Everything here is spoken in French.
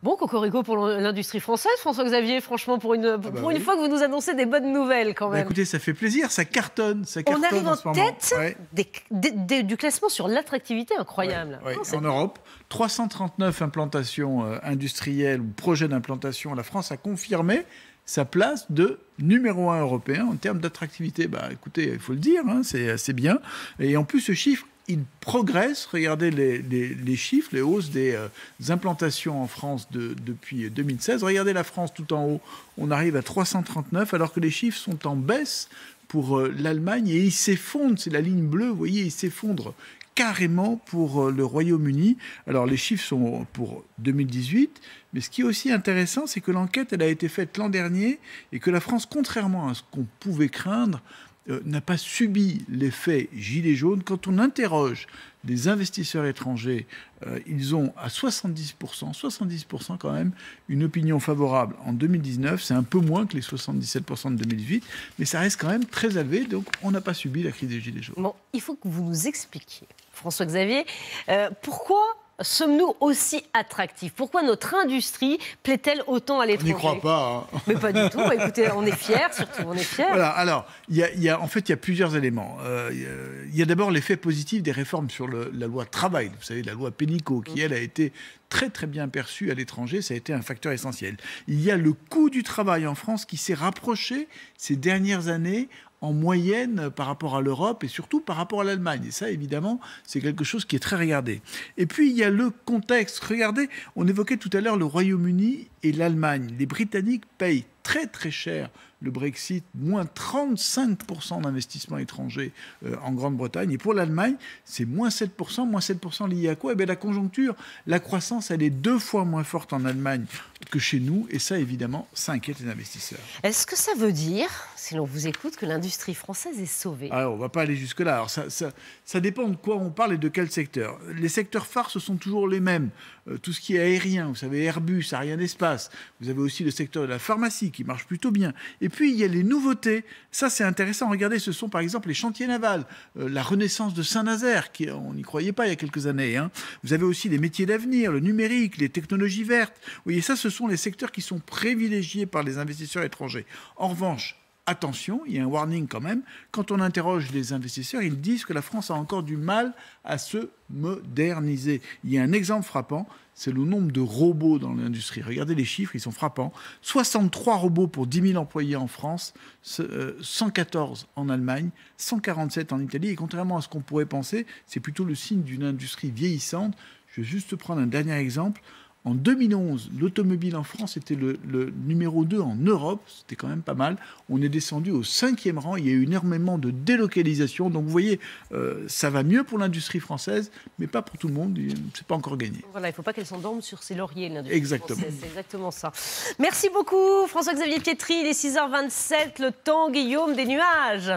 Bon, cocorico pour l'industrie française, François-Xavier, franchement, pour une fois que vous nous annoncez des bonnes nouvelles quand même. Écoutez, ça fait plaisir, ça cartonne On arrive en tête ouais. du classement sur l'attractivité, incroyable. Ouais, en Europe, 339 implantations industrielles ou projets d'implantation, la France a confirmé sa place de numéro 1 européen en termes d'attractivité. Écoutez, il faut le dire, hein, c'est bien. Et en plus, ce chiffre, il progresse. Regardez les chiffres, les hausses des implantations en France depuis 2016. Regardez la France tout en haut, on arrive à 339, alors que les chiffres sont en baisse pour l'Allemagne et ils s'effondrent. C'est la ligne bleue, vous voyez, ils s'effondrent carrément pour le Royaume-Uni. Alors les chiffres sont pour 2018, mais ce qui est aussi intéressant, c'est que l'enquête elle a été faite l'an dernier et que la France, contrairement à ce qu'on pouvait craindre, n'a pas subi l'effet gilet jaune. Quand on interroge des investisseurs étrangers, ils ont à 70% quand même, une opinion favorable en 2019. C'est un peu moins que les 77% de 2018, mais ça reste quand même très élevé, donc on n'a pas subi la crise des gilets jaunes. Bon, il faut que vous nous expliquiez, François-Xavier, pourquoi sommes-nous aussi attractifs? Pourquoi notre industrie plaît-elle autant à l'étranger? On n'y croit pas. Hein. Mais pas du tout. Écoutez, on est fiers, surtout, on est fiers. Voilà, alors, en fait, il y a plusieurs éléments. Il y a d'abord l'effet positif des réformes sur la loi travail. Vous savez, la loi Pénicaud, qui, elle, a été très, très bien perçue à l'étranger. Ça a été un facteur essentiel. Il y a le coût du travail en France qui s'est rapproché ces dernières années en moyenne par rapport à l'Europe et surtout par rapport à l'Allemagne. Et ça, évidemment, c'est quelque chose qui est très regardé. Et puis, il y a le contexte. Regardez, on évoquait tout à l'heure le Royaume-Uni et l'Allemagne. Les Britanniques payent très, très cher le Brexit, moins 35% d'investissement étranger en Grande-Bretagne. Et pour l'Allemagne, c'est moins 7%. Moins 7% lié à quoi? Eh bien, la conjoncture, la croissance, elle est 2 fois moins forte en Allemagne que chez nous. Et ça, évidemment, ça inquiète les investisseurs. Est-ce que ça veut dire, si l'on vous écoute, que l'industrie française est sauvée? Alors, on ne va pas aller jusque-là. Alors, ça dépend de quoi on parle et de quel secteur. Les secteurs phares, ce sont toujours les mêmes. Tout ce qui est aérien, vous savez, Airbus, Arianespace. Vous avez aussi le secteur de la pharmacie qui marche plutôt bien. Et puis, il y a les nouveautés. Ça, c'est intéressant. Regardez, ce sont par exemple les chantiers navals, la renaissance de Saint-Nazaire, on n'y croyait pas il y a quelques années. Hein. Vous avez aussi les métiers d'avenir, le numérique, les technologies vertes. Vous voyez, ça, ce sont les secteurs qui sont privilégiés par les investisseurs étrangers. En revanche, attention, il y a un warning quand même. Quand on interroge les investisseurs, ils disent que la France a encore du mal à se moderniser. Il y a un exemple frappant, c'est le nombre de robots dans l'industrie. Regardez les chiffres, ils sont frappants. 63 robots pour 10 000 employés en France, 114 en Allemagne, 147 en Italie. Et contrairement à ce qu'on pourrait penser, c'est plutôt le signe d'une industrie vieillissante. Je vais juste prendre un dernier exemple. En 2011, l'automobile en France était le numéro 2 en Europe. C'était quand même pas mal. On est descendu au 5e rang. Il y a eu énormément de délocalisation. Donc vous voyez, ça va mieux pour l'industrie française, mais pas pour tout le monde. C'est pas encore gagné. Voilà, il ne faut pas qu'elle s'endorme sur ses lauriers, l'industrie exactement. française. C'est exactement ça. Merci beaucoup, François-Xavier Pietri. Il est 6h27, le temps, Guillaume, des nuages.